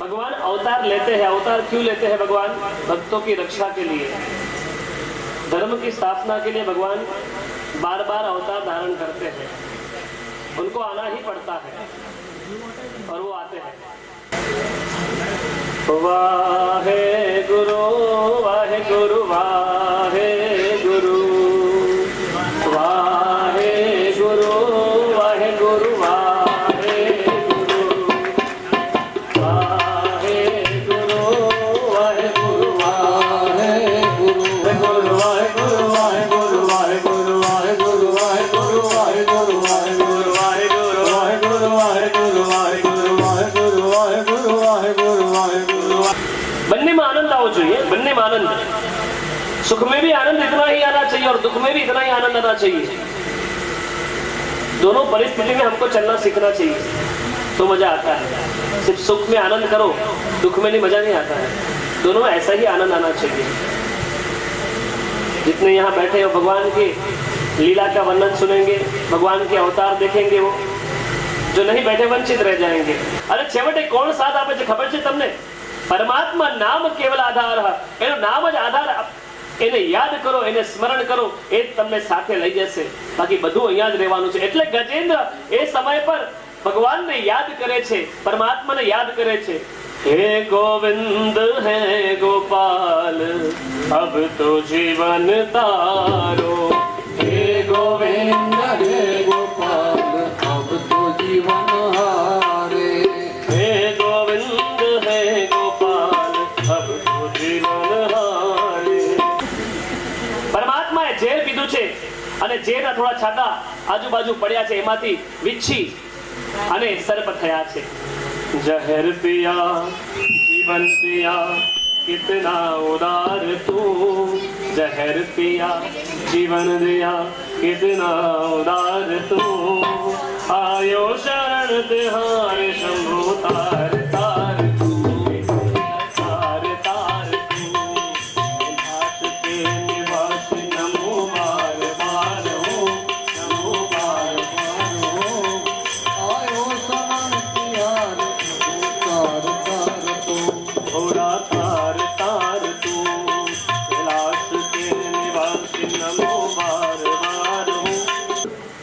भगवान अवतार लेते हैं। अवतार क्यों लेते हैं भगवान? भक्तों की रक्षा के लिए, धर्म की स्थापना के लिए भगवान बार बार अवतार धारण करते हैं। उनको आना ही पड़ता है और वो आते हैं। वाहे गुरु वाहे गुरु वाहे गुरु वाहे गुरु वाहे गुरु वाहे गुरु वाहे गुरु वाहे गुरु वाहे गुरु गुरु वाहे गुरु वाहे गुरु वाहे गुरु वाहे गुरु वाहे गुरु वाहे गुरु वाहे गुरु वाहे गुरु वाहे गुरु वाहे गुरु वाहे गुरु वाहे गुरु वाहे गुरु वाहे गुरु वाहे गुरु। बनने में आनंद आओ चाहिए, बनने में आनंद, सुख में भी आनंद इतना ही आना चाहिए और दुख में भी इतना ही आनंद आना चाहिए। दोनों परिस्थिति में हमको चलना सीखना चाहिए तो मजा आता है। सिर्फ सुख में आनंद करो, दुख में नहीं, मजा नहीं आता है। दोनों में ऐसा ही आनंद आना चाहिए। जितने यहाँ बैठे हो भगवान की लीला का वर्णन सुनेंगे, भगवान के अवतार देखेंगे, वो जो नहीं बैठे वंचित रह जाएंगे। अरे छेवटे कौन साथ आपे छे खबर छे तमने? परमात्मा नाम केवल आधार है। एनो नाम ज आधार, એને યાદ કરો, એને સ્મરણ કરો, એ તમને સાથે લઈ જશે। બાકી બધું અહીંયા જ રહેવાનું છે। એટલે ગજેન્દ્ર એ સમય પર ભગવાનને યાદ કરે છે, પરમાત્માને યાદ કરે છે। હે ગોવિંદ હે ગોપાલ અબ તો જીવન તારો, હે ગોવિંદ હે ગોપાલ અબ તો જીવન હારે, હે ગોવિંદ હે ગોપાલ અબ તો જીવન હારે। પરમાત્માએ ઝેર પીધું છે અને ઝેરના થોડા છાંટા આજુબાજુ પડ્યા છે, એમાંથી વીછી અને સર્પ થયા છે। જહર પિયા જીવન પિયા कितना उदार तू, जहर पिया जीवन दिया कितना उदार तू, आयो शरण तिहार शंभु तार तार तू, तार तार तू, घाट के निवासी नमो बार बार हो, नमो बार बार हो, आयो शरण तिहार तार तार तू, घोड़ा तार तार तू, कैलाश के निवासी नमो बार बार हो।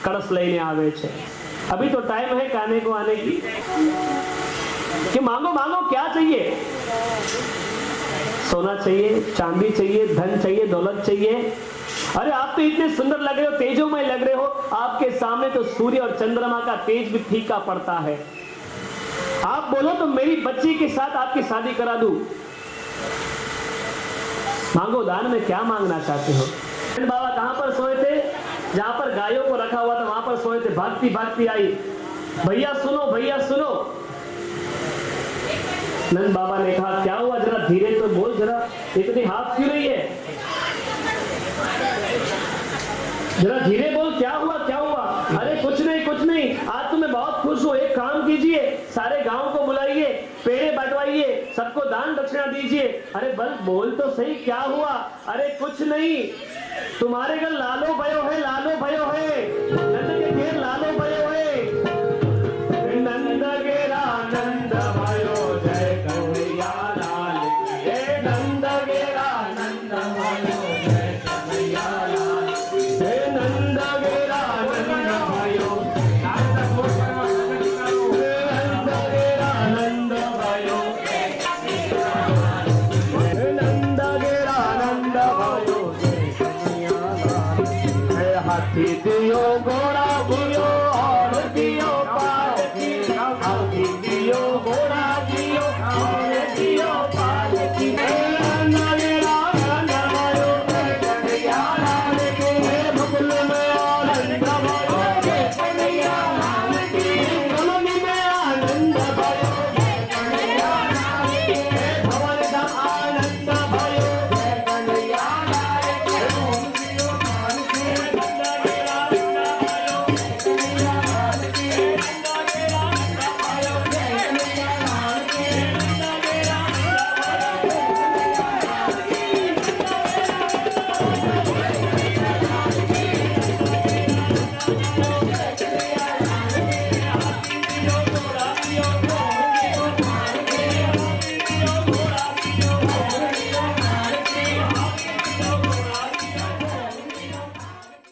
कलश लेने आवे छे। अभी तो टाइम है खाने को आने की, कि मांगो मांगो क्या चाहिए? सोना चाहिए, चांदी चाहिए, धन चाहिए, दौलत चाहिए। अरे आप तो इतने सुंदर लग रहे हो, तेजोमय लग रहे हो, आपके सामने तो सूर्य और चंद्रमा का तेज भी फीका पड़ता है। आप बोलो तो मेरी बच्ची के साथ आपकी शादी करा दूं। मांगो, दान में क्या मांगना चाहते हो? बाबा कहां पर सोए थे? जहां पर गायों को रखा हुआ था वहां पर सोए थे। भागती भागती आई, भैया सुनो, भैया सुनो। नंद बाबा ने कहा क्या हुआ, जरा धीरे तो बोल, जरा इतनी हाथ क्यों रही है, जरा धीरे बोल, क्या हुआ क्या हुआ? अरे कुछ नहीं कुछ नहीं, आज तो मैं बहुत खुश हूँ। एक काम कीजिए, सारे गांव को बुलाइए, पेड़े बंटवाइए, सबको दान दक्षिणा दीजिए। अरे बल बोल तो सही, क्या हुआ? अरे कुछ नहीं, तुम्हारे घर लालो भयो है, लालो भयो है।